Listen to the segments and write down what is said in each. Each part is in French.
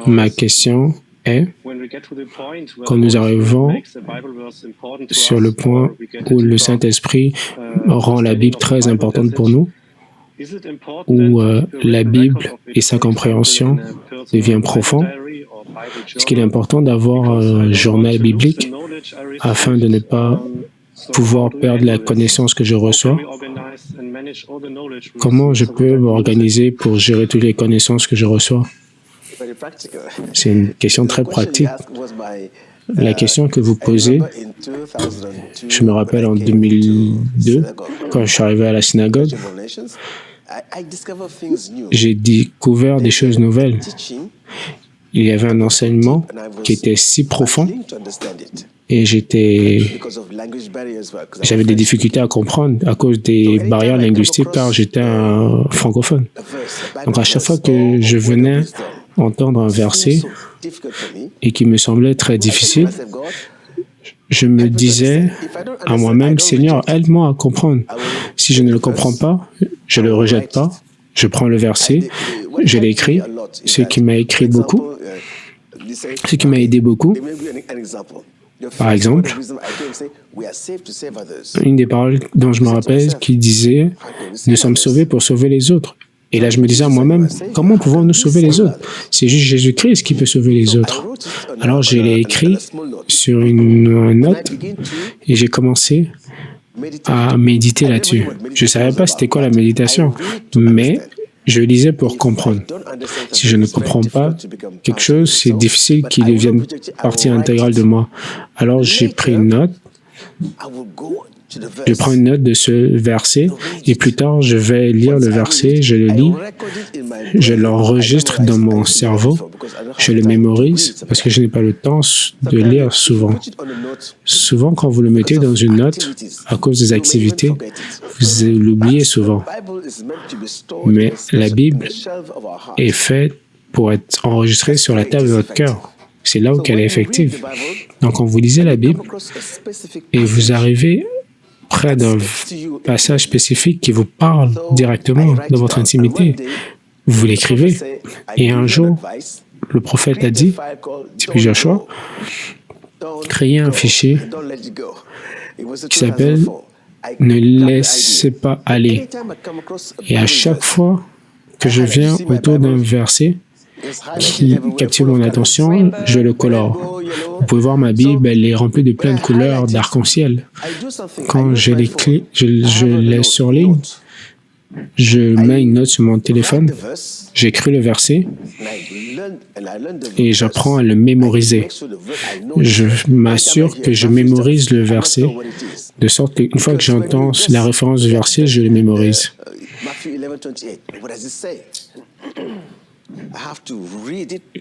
Ma question est, quand nous arrivons sur le point où le Saint-Esprit rend la Bible très importante pour nous, où la Bible et sa compréhension devient profonde, est-ce qu'il est important d'avoir un journal biblique afin de ne pas pouvoir perdre la connaissance que je reçois? Comment je peux m'organiser pour gérer toutes les connaissances que je reçois? C'est une question très pratique. La question que vous posez, je me rappelle en 2002, quand je suis arrivé à la synagogue, j'ai découvert des choses nouvelles. Il y avait un enseignement qui était si profond et j'avais des difficultés à comprendre à cause des barrières linguistiques car j'étais un francophone. Donc à chaque fois que je venais entendre un verset et qui me semblait très difficile, je me disais à moi-même, Seigneur, aide-moi à comprendre. Si je ne le comprends pas, je ne le rejette pas, je prends le verset, je l'écris, ce qui m'a écrit beaucoup, ce qui m'a aidé beaucoup. Par exemple, une des paroles dont je me rappelle qui disait « Nous sommes sauvés pour sauver les autres ». Et là, je me disais à moi-même, comment pouvons-nous sauver les autres? C'est juste Jésus-Christ qui peut sauver les autres. Alors, je l'ai écrit sur une note et j'ai commencé à méditer là-dessus. Je ne savais pas c'était quoi la méditation, mais je lisais pour comprendre. Si je ne comprends pas quelque chose, c'est difficile qu'il devienne partie intégrale de moi. Alors, j'ai pris une note. Je prends une note de ce verset et plus tard, je vais lire le verset, je le lis, je l'enregistre dans mon cerveau, je le mémorise parce que je n'ai pas le temps de lire souvent. Souvent, quand vous le mettez dans une note, à cause des activités, vous l'oubliez souvent. Mais la Bible est faite pour être enregistrée sur la table de votre cœur. C'est là où elle est effective. Donc, quand vous lisez la Bible et vous arrivez près d'un passage spécifique qui vous parle directement dans votre intimité, vous l'écrivez. Et un jour, le prophète a dit, depuis Joshua, créez un fichier qui s'appelle « Ne laissez pas aller ». Et à chaque fois que je viens autour d'un verset qui captive mon attention, je le colore. Vous pouvez voir ma Bible, elle est remplie de plein de couleurs d'arc-en-ciel. Quand je l'ai sur ligne, je mets une note sur mon téléphone, j'écris le verset et j'apprends à le mémoriser. Je m'assure que je mémorise le verset, de sorte qu'une fois que j'entends la référence du verset, je le mémorise.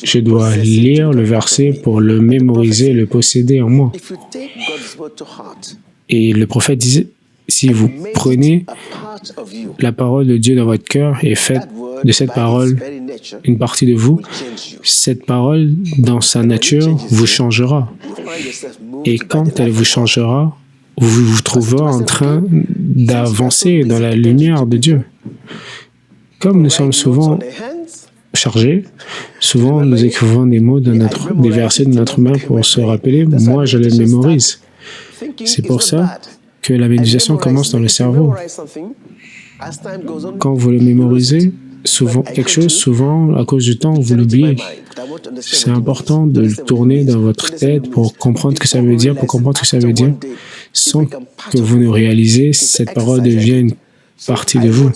Je dois lire le verset pour le mémoriser, le posséder en moi. Et le prophète disait, si vous prenez la parole de Dieu dans votre cœur et faites de cette parole une partie de vous, cette parole, dans sa nature, vous changera. Et quand elle vous changera, vous vous trouverez en train d'avancer dans la lumière de Dieu. Comme nous sommes souvent chargés, souvent nous écrivons des mots des versets de notre main pour se rappeler. Moi, je les mémorise. C'est pour ça que la méditation commence dans le cerveau. Quand vous le mémorisez, quelque chose, souvent, à cause du temps, vous l'oubliez. C'est important de le tourner dans votre tête pour comprendre ce que ça veut dire, sans que vous ne réalisez, cette parole devient une partie de vous.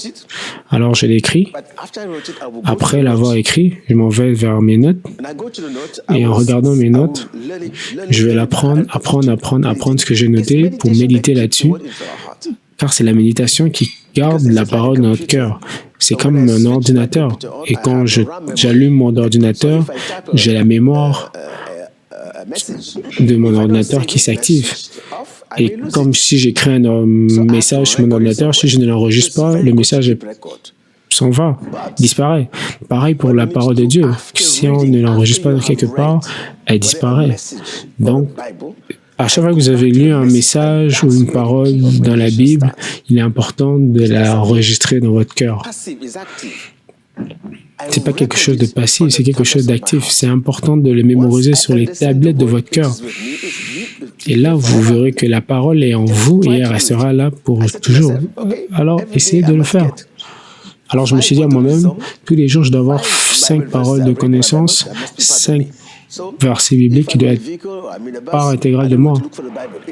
Alors, je l'écris. Après l'avoir écrit, je m'en vais vers mes notes. Et en regardant mes notes, je vais apprendre ce que j'ai noté pour méditer là-dessus. Car c'est la méditation qui garde la parole dans notre cœur. C'est comme un ordinateur. Et quand j'allume mon ordinateur, j'ai la mémoire de mon ordinateur qui s'active. Et comme si j'écris un message sur mon ordinateur, si je ne l'enregistre pas, le message s'en va, disparaît. Pareil pour la parole de Dieu. Si on ne l'enregistre pas quelque part, elle disparaît. Donc, à chaque fois que vous avez lu un message ou une parole dans la Bible, il est important de la enregistrer dans votre cœur. C'est pas quelque chose de passif, c'est quelque chose d'actif. C'est important de le mémoriser sur les tablettes de votre cœur. Et là, vous verrez que la parole est en vous et elle restera là pour toujours. Alors, essayez de le faire. Alors, je me suis dit à moi-même, tous les jours, je dois avoir 5 paroles de connaissance, 5 versets bibliques qui doivent être part intégrale de moi.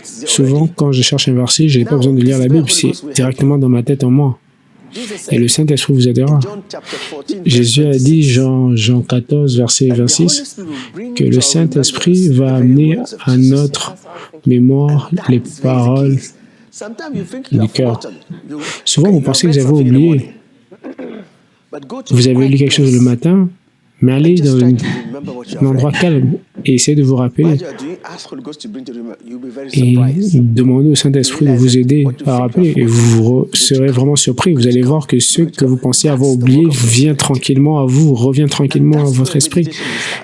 Souvent, quand je cherche un verset, je n'ai pas besoin de lire la Bible, c'est directement dans ma tête en moi. Et le Saint-Esprit vous aidera. Jésus a dit, Jean 14, verset 26, que le Saint-Esprit va amener à notre mémoire les paroles du cœur. Souvent, vous pensez que vous avez oublié. Vous avez lu quelque chose le matin, mais allez dans un endroit calme et essayez de vous rappeler. Et demandez au Saint-Esprit de vous aider à rappeler. Et vous serez vraiment surpris. Vous allez voir que ce que vous pensiez avoir oublié vient tranquillement à vous, revient tranquillement à votre esprit.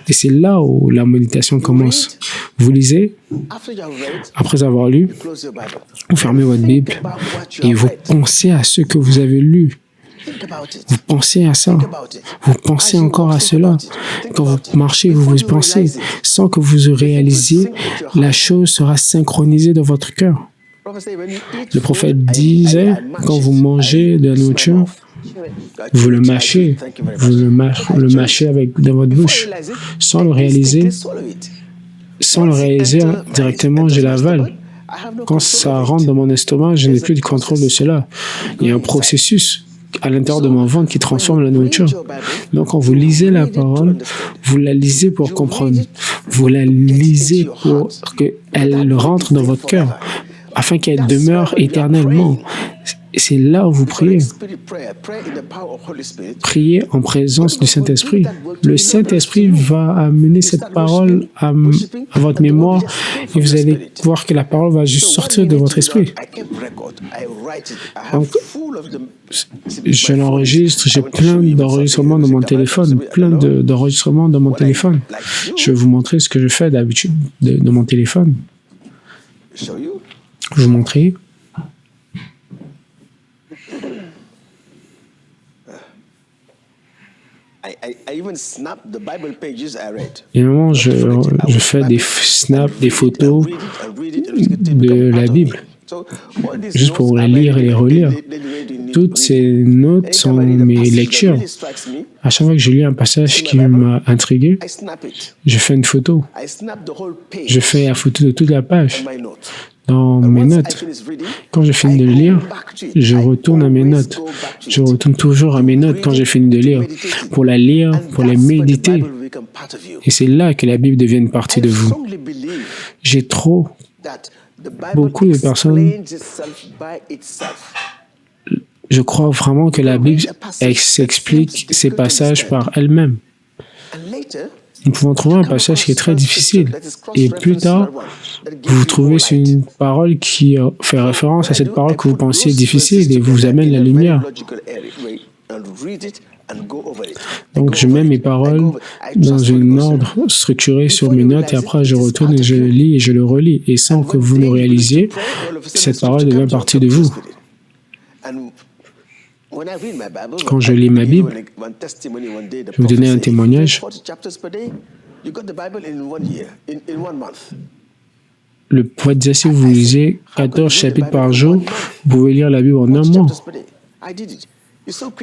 Et c'est là où la méditation commence. Vous lisez, après avoir lu, vous fermez votre Bible et vous pensez à ce que vous avez lu. Vous pensez à ça. Vous pensez encore à cela. Quand vous marchez, vous pensez. Sans que vous réalisiez, la chose sera synchronisée dans votre cœur. Le prophète disait, quand vous mangez de la nourriture, vous le mâchez. Vous le mâchez dans votre bouche. Sans le réaliser directement, je l'avale. Quand ça rentre dans mon estomac, je n'ai plus de contrôle de cela. Il y a un processus à l'intérieur de mon ventre qui transforme la nourriture. Donc, quand vous lisez la parole, vous la lisez pour comprendre. Vous la lisez pour qu'elle rentre dans votre cœur, afin qu'elle demeure éternellement. C'est là où vous priez. Priez en présence du Saint-Esprit. Le Saint-Esprit va amener cette parole à votre mémoire et vous allez voir que la parole va juste sortir de votre esprit. Donc, je l'enregistre, j'ai plein d'enregistrements dans mon téléphone, Je vais vous montrer ce que je fais d'habitude de mon téléphone. Je vais vous montrer. Et à un moment, je fais des snaps, des photos de la Bible, juste pour les lire et les relire. Toutes ces notes sont mes lectures. À chaque fois que je lis un passage qui m'a intrigué, je fais une photo. Je fais la photo de toute la page dans mes notes. Quand je finis de lire, je retourne à mes notes. Je retourne toujours à mes notes quand j'ai fini de lire, pour la lire, pour les méditer. Et c'est là que la Bible devient une partie de vous. J'ai beaucoup de personnes. Je crois vraiment que la Bible s'explique ces passages par elle-même. Nous pouvons trouver un passage qui est très difficile. Et plus tard, vous trouvez une parole qui fait référence à cette parole que vous pensiez difficile et vous amène la lumière. Donc, je mets mes paroles dans un ordre structuré sur mes notes et après, je retourne et je le lis et je le relis. Et sans que vous le réalisiez, cette parole devient partie de vous. Quand je lis ma Bible, je vais vous donner un témoignage. Le poète disait, si vous lisez 14 chapitres par jour, vous pouvez lire la Bible en un mois.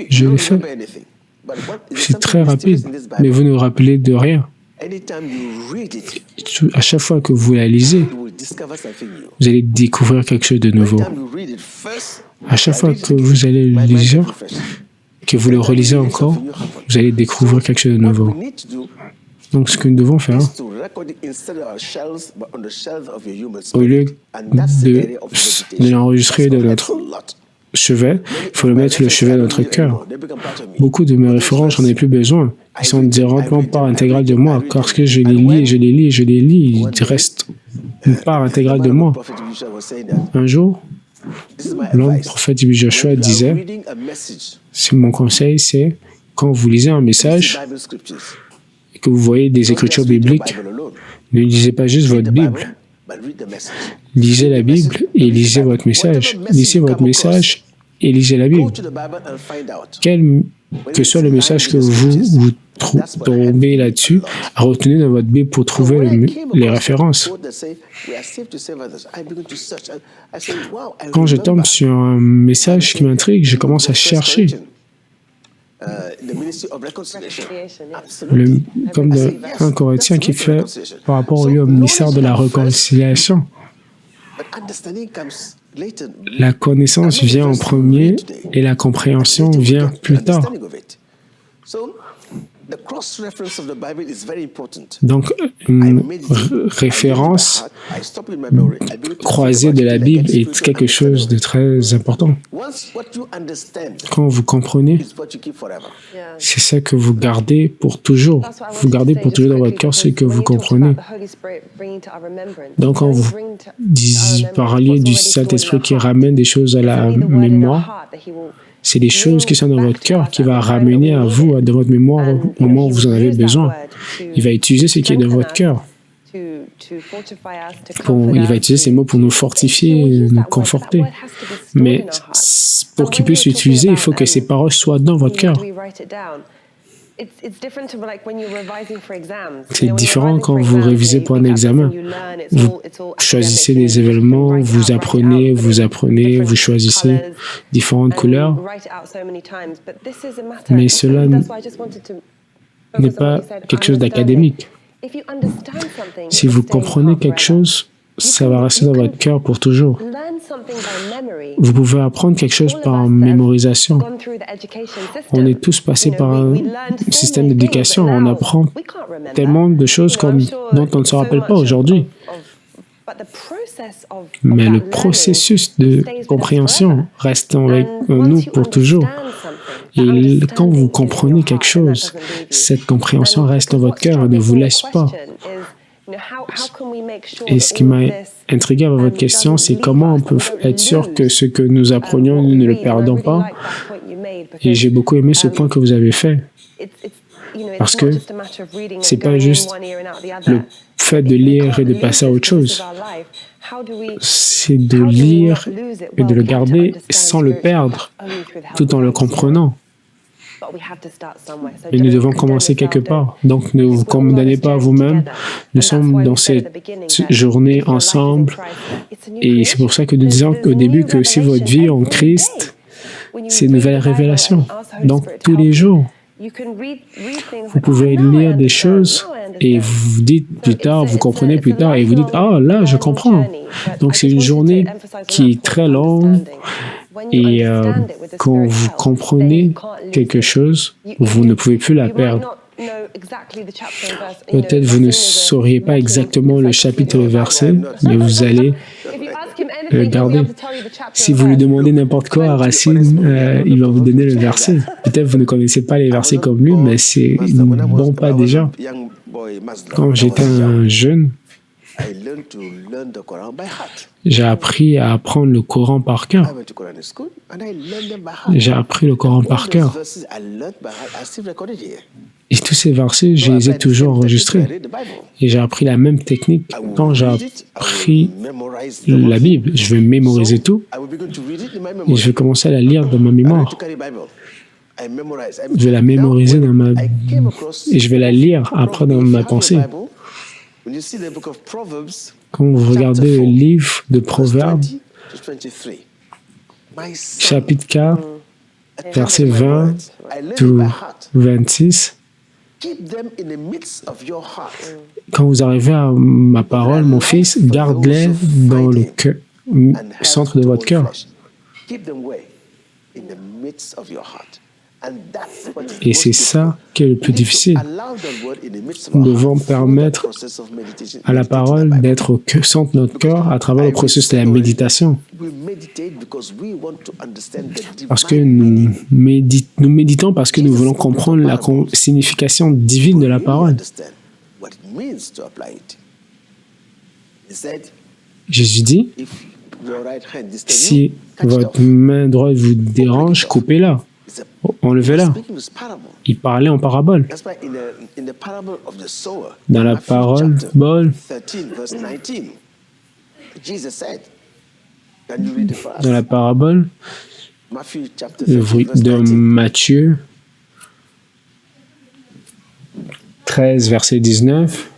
Je l'ai fait. C'est très rapide, mais vous ne vous rappelez de rien. À chaque fois que vous la lisez, vous allez découvrir quelque chose de nouveau. À chaque fois que vous allez le lire, que vous le relisez encore, vous allez découvrir quelque chose de nouveau. Donc, ce que nous devons faire, au lieu de l'enregistrer de notre chevet, il faut le mettre sur le chevet de notre cœur. Beaucoup de mes références, j'en ai plus besoin. Ils sont directement part intégrale de moi, parce que je les lis, ils restent une part intégrale de moi. Un jour, l'homme prophète Joshua disait, c'est mon conseil, c'est quand vous lisez un message et que vous voyez des écritures bibliques, ne lisez pas juste votre Bible. Lisez la Bible et lisez votre message. Lisez votre message et lisez la Bible. Quel que soit le message que vous tombez là-dessus, retenez dans votre Bible pour trouver les références. Quand je tombe sur un message qui m'intrigue, je commence à chercher. Comme dans 1 Corinthiens qui fait par rapport au ministère de la réconciliation. La connaissance vient en premier et la compréhension vient plus tard. Donc, une référence croisée de la Bible est quelque chose de très important. Quand vous comprenez, c'est ça que vous gardez pour toujours. Vous gardez pour toujours dans votre cœur ce que vous comprenez. Donc, quand vous parliez du Saint-Esprit qui ramène des choses à la mémoire, c'est des choses qui sont dans votre cœur qui va ramener à vous, dans votre mémoire, au moment où vous en avez besoin. Il va utiliser ce qui est dans votre cœur. Il va utiliser ces mots pour nous fortifier, nous conforter. Mais pour qu'il puisse l'utiliser, il faut que ces paroles soient dans votre cœur. C'est différent quand vous révisez pour un examen. Vous choisissez des événements, vous apprenez, vous choisissez différentes couleurs. Mais cela n'est pas quelque chose d'académique. Si vous comprenez quelque chose, ça va rester dans votre cœur pour toujours. Vous pouvez apprendre quelque chose par mémorisation. On est tous passés par un système d'éducation. On apprend tellement de choses dont on ne se rappelle pas aujourd'hui. Mais le processus de compréhension reste avec nous pour toujours. Et quand vous comprenez quelque chose, cette compréhension reste dans votre cœur et ne vous laisse pas. Et ce qui m'a intrigué avec votre question, c'est comment on peut être sûr que ce que nous apprenions, nous ne le perdons pas. Et j'ai beaucoup aimé ce point que vous avez fait. Parce que ce n'est pas juste le fait de lire et de passer à autre chose. C'est de lire et de le garder sans le perdre, tout en le comprenant. Et nous devons commencer quelque part. Donc, ne vous condamnez pas à vous-même. Nous sommes dans cette journée ensemble. Et c'est pour ça que nous disons au début que si votre vie est en Christ, c'est une nouvelle révélation. Donc, tous les jours, vous pouvez lire des choses et vous dites plus tard, vous comprenez plus tard et vous dites « Ah, là, je comprends ». Donc, c'est une journée qui est très longue et quand vous comprenez quelque chose, vous ne pouvez plus la perdre. Peut-être vous ne sauriez pas exactement le chapitre et le verset, mais vous allez le garder. Si vous lui demandez n'importe quoi à Racine, il va vous donner le verset. Peut-être vous ne connaissez pas les versets comme lui, mais c'est un bon pas déjà. Quand j'étais un jeune, j'ai appris à apprendre le Coran par cœur. J'ai appris le Coran par cœur. Et tous ces versets, je les ai toujours enregistrés. Et j'ai appris la même technique quand j'ai appris la Bible. Je vais mémoriser tout et je vais commencer à la lire dans ma mémoire. Je vais la mémoriser dans ma... et je vais la lire après dans ma pensée. Quand vous regardez le livre de Proverbes, chapitre 4, versets 20 à 26, quand vous arrivez à ma parole, mon fils, garde-les dans le centre de votre cœur. Et c'est ça qui est le plus difficile. Nous devons permettre à la parole d'être au centre de notre cœur à travers le processus de la méditation. Parce que nous méditons parce que nous voulons comprendre la signification divine de la parole. Jésus dit, si votre main droite vous dérange, coupez-la. Enlevez-la. Il parlait en parabole. Dans la parole, Dans Matthieu 13, verset 19,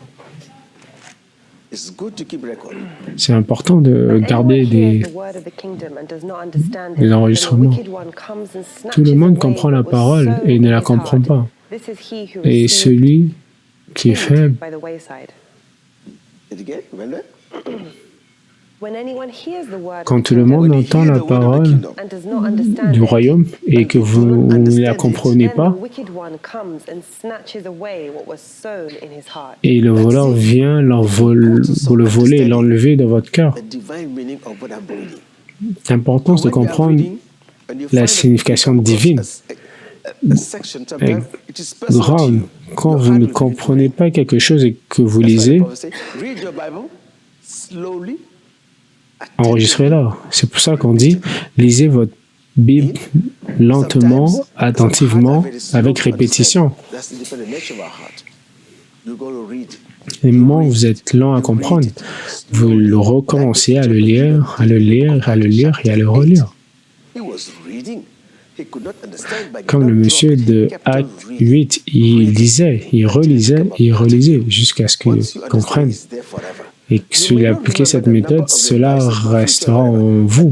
c'est important de garder des enregistrements. Tout le monde comprend la parole et ne la comprend pas. Et celui qui est faible, quand tout le monde entend la parole du royaume et que vous ne la comprenez pas, et le voleur vient pour le voler et l'enlever de votre cœur. L'importance de comprendre la signification divine est grande. Quand vous ne comprenez pas quelque chose et que vous lisez, enregistrez-la. C'est pour ça qu'on dit, lisez votre Bible lentement, attentivement, avec répétition. Les moments où vous êtes lent à comprendre, vous le recommencez à le lire, à le lire, à le lire et à le relire. Comme le monsieur de Acte 8, il lisait, il relisait jusqu'à ce qu'il comprenne. Et que s'il appliquait cette méthode, cela restera en vous.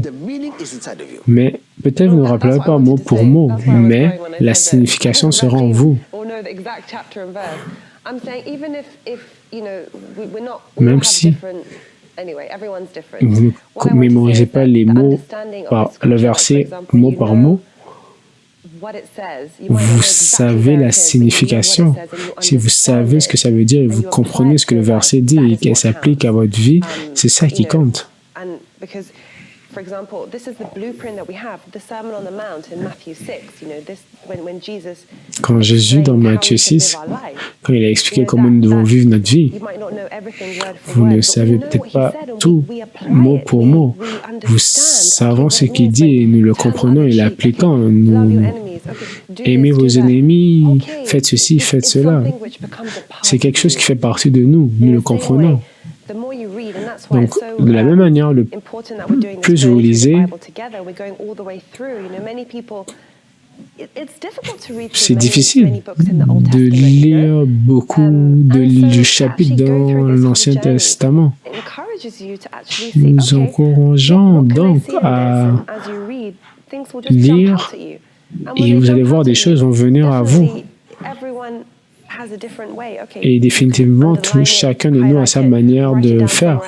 Mais peut-être vous ne rappellerez pas mot pour mot, mais la signification sera en vous. Même si vous ne mémorisez pas les mots par le verset mot par mot, vous savez la signification. Si vous savez ce que ça veut dire et vous comprenez ce que le verset dit et qu'elle s'applique à votre vie, c'est ça qui compte. Quand Jésus, dans Matthieu 6, quand il a expliqué comment nous devons vivre notre vie, vous ne savez peut-être pas tout mot pour mot. Vous savez ce qu'il dit et nous le comprenons et l'appliquons. Nous aimez vos ennemis, faites ceci, faites cela. C'est quelque chose qui fait partie de nous. Nous le comprenons. Donc, de la même manière, le plus vous lisez, c'est difficile de lire beaucoup de chapitres dans l'Ancien Testament. Nous encourageons donc à lire et vous allez voir des choses vont venir à vous. Et définitivement, chacun de nous a sa manière de faire.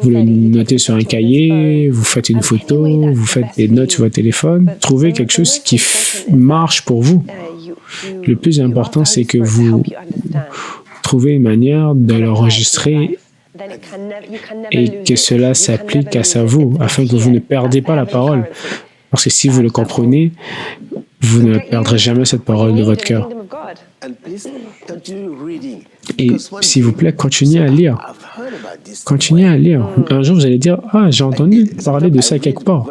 Vous le notez sur un cahier, vous faites une photo, vous faites des notes sur votre téléphone. Trouvez quelque chose qui marche pour vous. Le plus important, c'est que vous trouvez une manière de l'enregistrer et que cela s'applique à vous, afin que vous ne perdez pas la parole. Parce que si vous le comprenez, vous ne perdrez jamais cette parole de votre cœur. Et s'il vous plaît, continuez à lire. Continuez à lire. Un jour, vous allez dire, « Ah, j'ai entendu parler de ça quelque part. »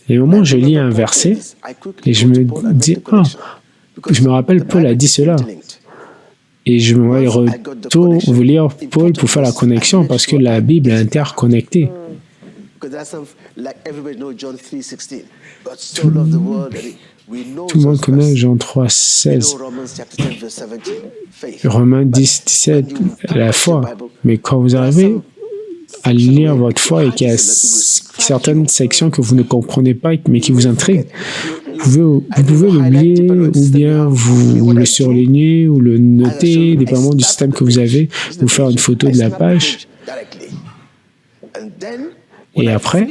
Et au moment où je lis un verset, et je me dis, « Ah, je me rappelle, Paul a dit cela. » Et je me retourne vous lire Paul pour faire la connexion, parce que la Bible est interconnectée. Tout le monde connaît Jean 3, 16. Romains 10, 17, la foi. Mais quand vous arrivez à lire votre foi et qu'il y a certaines sections que vous ne comprenez pas, mais qui vous intriguent, vous pouvez l'oublier ou bien vous le surligner ou le noter, dépendamment du système que vous avez, vous faire une photo de la page. Et après,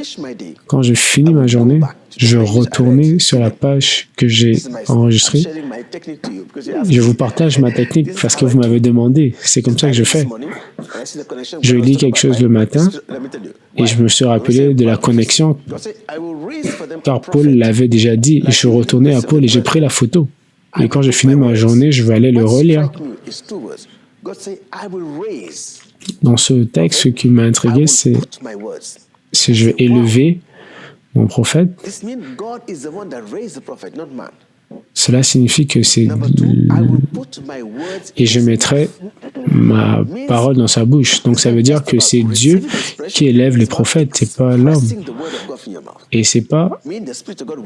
quand je finis ma journée, je retourne sur la page que j'ai enregistrée. Je vous partage ma technique parce que vous m'avez demandé. C'est comme ça que je fais. Je lis quelque chose le matin et je me suis rappelé de la connexion car Paul l'avait déjà dit. Et je suis retourné à Paul et j'ai pris la photo. Et quand j'ai fini ma journée, je vais aller le relire. Dans ce texte, ce qui m'a intrigué, c'est je vais élever mon prophète. Cela signifie que c'est... Et je mettrai ma parole dans sa bouche. Donc ça veut dire que c'est Dieu qui élève les prophètes, c'est pas l'homme. Et c'est pas,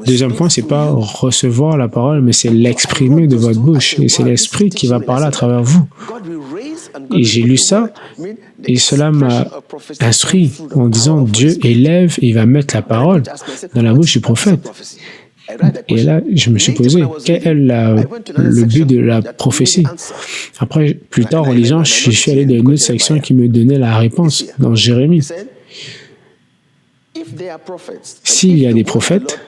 deuxième point, c'est pas recevoir la parole, mais c'est l'exprimer de votre bouche. Et c'est l'Esprit qui va parler à travers vous. Et j'ai lu ça, et cela m'a instruit en disant, Dieu élève et il va mettre la parole dans la bouche du prophète. Et là, je me suis posé, quel est le but de la prophétie? Après, plus tard, en lisant, je suis allé dans une autre section qui me donnait la réponse dans Jérémie. S'il y a des prophètes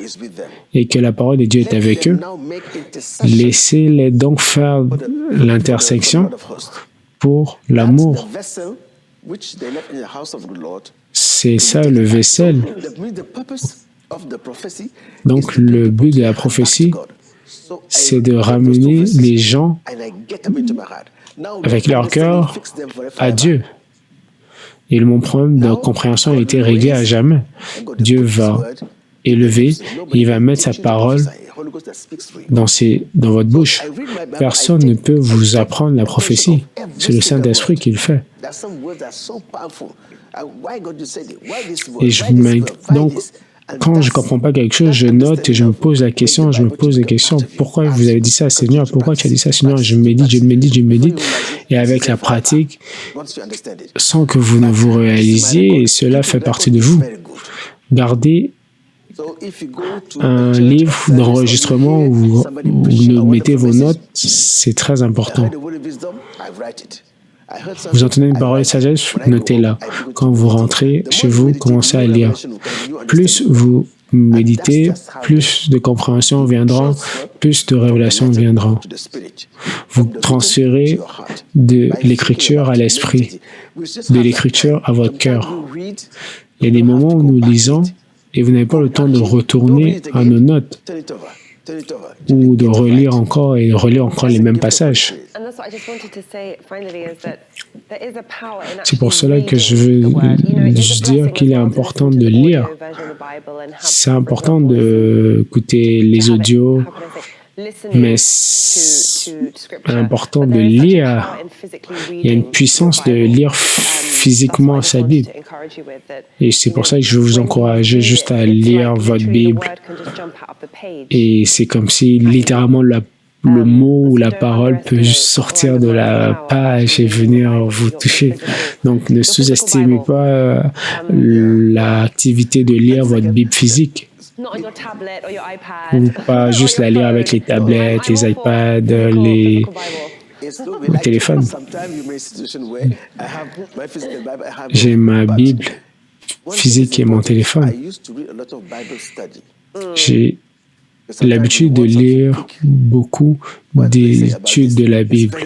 et que la parole de Dieu est avec eux, laissez-les donc faire l'intersection pour l'amour. C'est ça le vaisselle. Donc, le but de la prophétie, c'est de ramener les gens avec leur cœur à Dieu. Et mon problème de compréhension a été réglé à jamais. Dieu va élever, il va mettre sa parole dans votre bouche. Personne ne peut vous apprendre la prophétie. C'est le Saint-Esprit qui le fait. Et donc, quand je ne comprends pas quelque chose, je note et je me pose la question, Pourquoi vous avez dit ça, Seigneur? Pourquoi tu as dit ça, Seigneur? Je médite. Et avec la pratique, sans que vous ne vous réalisiez, et cela fait partie de vous. Gardez un livre d'enregistrement où vous mettez vos notes, c'est très important. Vous entendez une parole de sagesse, notez-la. Quand vous rentrez chez vous, commencez à lire. Plus vous méditez, plus de compréhension viendra, plus de révélation viendra. Vous transférez de l'écriture à l'esprit, de l'écriture à votre cœur. Il y a des moments où nous lisons et vous n'avez pas le temps de retourner à nos notes ou de relire encore et relire encore les mêmes passages. C'est pour cela que je veux juste dire qu'il est important de lire. C'est important d'écouter les audios, mais c'est important de lire. Il y a une puissance de lire physiquement sa Bible. Et c'est pour ça que je veux vous encourager juste à lire votre Bible. Et c'est comme si littéralement le mot ou la parole peut sortir de la page et venir vous toucher. Donc ne sous-estimez pas l'activité de lire votre Bible physique. Ou pas juste la lire avec les tablettes, les iPads, les téléphones. J'ai ma Bible physique et mon téléphone. J'ai l'habitude de lire beaucoup d'études de la Bible.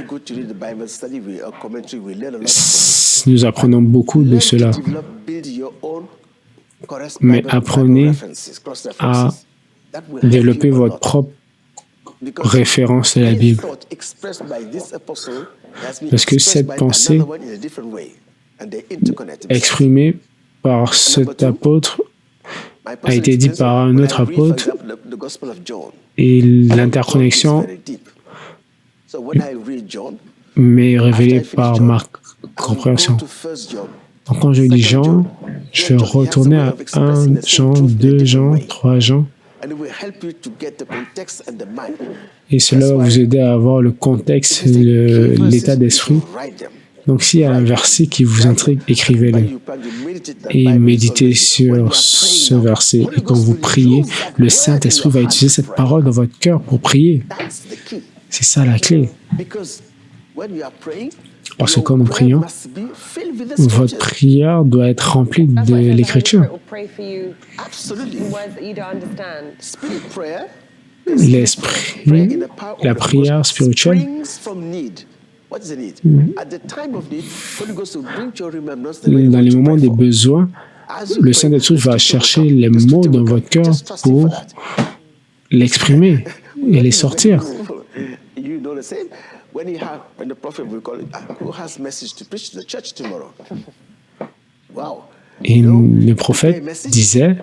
Nous apprenons beaucoup de cela. Mais apprenez à développer votre propre référence à la Bible. Parce que cette pensée exprimée par cet apôtre a été dite par un autre apôtre et l'interconnexion m'est révélée par ma compréhension. Donc quand je lis Jean, je vais retourner à 1 Jean, 2 Jean, 3 Jean. Et cela va vous aider à avoir le contexte, l'état d'esprit. Donc s'il y a un verset qui vous intrigue, écrivez-le. Et méditez sur ce verset. Et quand vous priez, le Saint-Esprit va utiliser cette parole dans votre cœur pour prier. C'est ça la clé. Parce que quand nous prions, votre prière doit être remplie de l'Écriture. L'esprit, la prière spirituelle, dans les moments des besoins, le Saint-Esprit va chercher les mots dans votre cœur pour l'exprimer et les sortir. Et le prophète disait,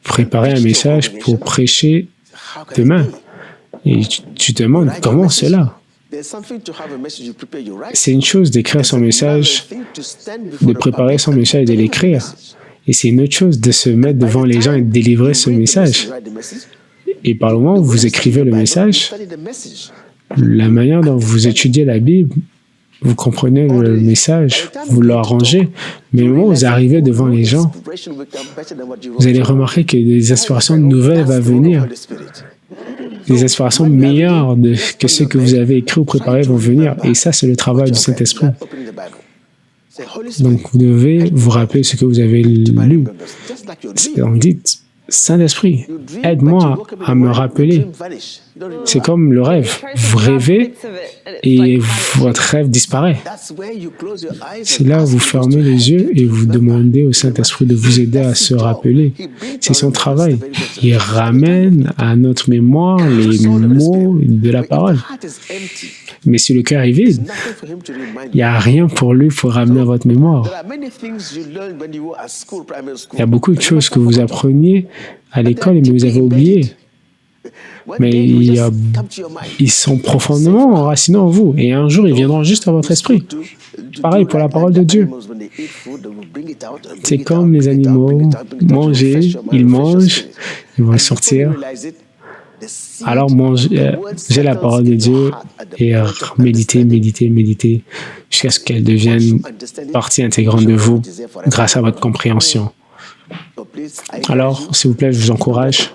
préparez un message pour prêcher demain. Et tu te demandes, comment cela? C'est une chose d'écrire son message, de préparer son message et de l'écrire. Et c'est une autre chose de se mettre devant les gens et de délivrer ce message. Et par le moment où vous écrivez le message, la manière dont vous étudiez la Bible, vous comprenez le message, vous l'arrangez, mais au moment où vous arrivez devant les gens, vous allez remarquer que des inspirations nouvelles vont venir. Des inspirations meilleures que ce que vous avez écrit ou préparé vont venir. Et ça, c'est le travail du Saint-Esprit. Donc, vous devez vous rappeler ce que vous avez lu. Donc, dites, Saint-Esprit, aide-moi à me rappeler. C'est comme le rêve. Vous rêvez et votre rêve disparaît. C'est là où vous fermez les yeux et vous demandez au Saint-Esprit de vous aider à se rappeler. C'est son travail. Il ramène à notre mémoire les mots de la parole. Mais si le cœur est vide, il n'y a rien pour lui pour ramener à votre mémoire. Il y a beaucoup de choses que vous appreniez à l'école, mais vous avez oublié. Mais ils sont profondément enracinés en vous. Et un jour, ils viendront juste à votre esprit. Pareil pour la parole de Dieu. C'est comme les animaux. Manger, ils mangent, ils vont sortir. Alors, j'ai la parole de Dieu et méditer, jusqu'à ce qu'elle devienne partie intégrante de vous grâce à votre compréhension. Alors, s'il vous plaît, je vous encourage,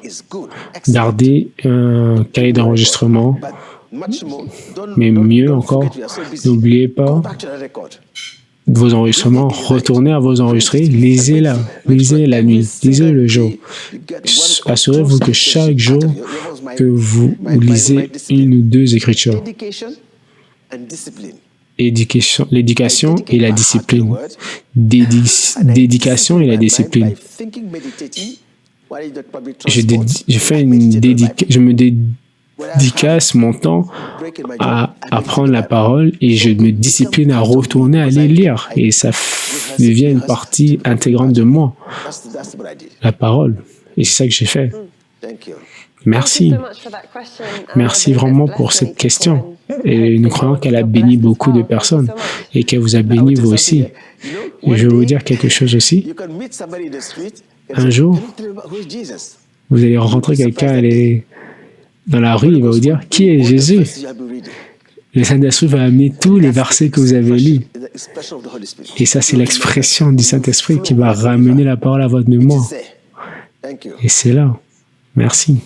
gardez un cahier d'enregistrement, mais mieux encore, n'oubliez pas vos enregistrements, retournez à vos enregistrés, lisez-la, lisez la nuit, lisez le jour. Assurez-vous que chaque jour que vous lisez une ou deux écritures. L'éducation et la discipline. Dédication et la discipline. Je me dédicace mon temps à apprendre la parole et je me discipline à retourner à les lire. Et ça devient une partie intégrante de moi, la parole. Et c'est ça que j'ai fait. Merci. Merci vraiment pour cette question. Et nous croyons qu'elle a béni beaucoup de personnes et qu'elle vous a béni vous aussi. Et je vais vous dire quelque chose aussi. Un jour, vous allez rencontrer quelqu'un dans la rue, il va vous dire « Qui est Jésus ?» Le Saint-Esprit va amener tous les versets que vous avez lus. Et ça, c'est l'expression du Saint-Esprit qui va ramener la parole à votre mémoire. Et c'est là. Merci.